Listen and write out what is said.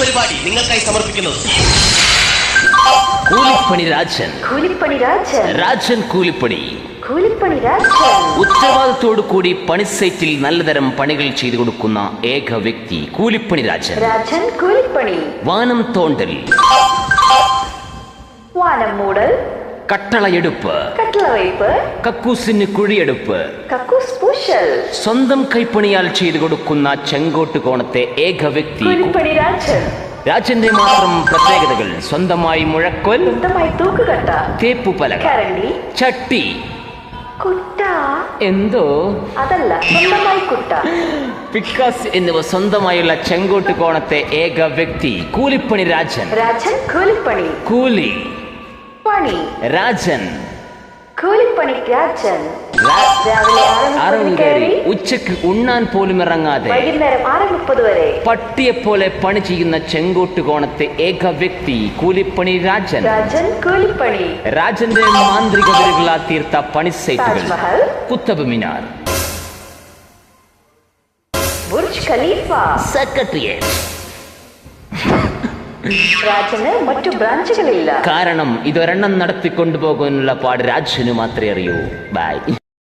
പരിപാടി നിങ്ങൾക്കായി സമർപ്പിക്കുന്നത് കൂലിപ്പണി രാജൻ. രാജൻ കൂലിപ്പണി. ഉത്തരവാദിത്തോടു കൂടി പണിസൈറ്റിൽ നല്ലതരം പണികൾ ചെയ്തു കൊടുക്കുന്ന ഏക വ്യക്തി കൂലിപ്പണി രാജൻ. വാനം തോണ്ടൽ, വാനം മൂടൽ, കട്ടളയെടുപ്പ്, കക്കൂസിന് കുഴിയെടുപ്പ്, സ്വന്തം കൈപ്പണിയാൽ ചെയ്തു കൊടുക്കുന്ന ചെങ്കോട്ട് കോണത്തെ ഏക വ്യക്തി രാജന്റെ മാത്രം പ്രത്യേകതകൾ: സ്വന്തമായി മുഴക്കോൽ, തൂക്കുകട്ട, തേപ്പുപലക, ചട്ടി, എന്തോ അതല്ല സ്വന്തമായി കുട്ട, പിക്കാസ് എന്നിവ സ്വന്തമായുള്ള ചെങ്കോട്ട് കോണത്തെ ഏക വ്യക്തി കൂലിപ്പണി രാജൻ. കൂലിപ്പണി, കൂലി പണി, രാജൻ. കൂലിപ്പണി രാജൻ. അറിവ് കയറി ഉച്ചക്ക് ഉണ്ണാൻ പോലും ഇറങ്ങാതെ വൈകുന്നേരം 6:30 വരെ പട്ടിയെപ്പോലെ പണി ചെയ്യുന്ന ചെങ്കോട്ട് കോണത്തെ ഏക വ്യക്തി കൂലിപ്പണി രാജൻ. കൂലിപ്പണി. രാജന്റെ മാന്ത്രിക വിരകളാ തീർത്ത പണിസൈറ്റുകൾ: Qutub Minar, Burj Khalifa, secretariat. രാജന് മറ്റു ബ്രാഞ്ചുകളില്ല. കാരണം ഇതൊരെണ്ണം നടത്തിക്കൊണ്ടുപോകാനുള്ള പാട് രാജന് മാത്രമേ അറിയൂ. ബൈ.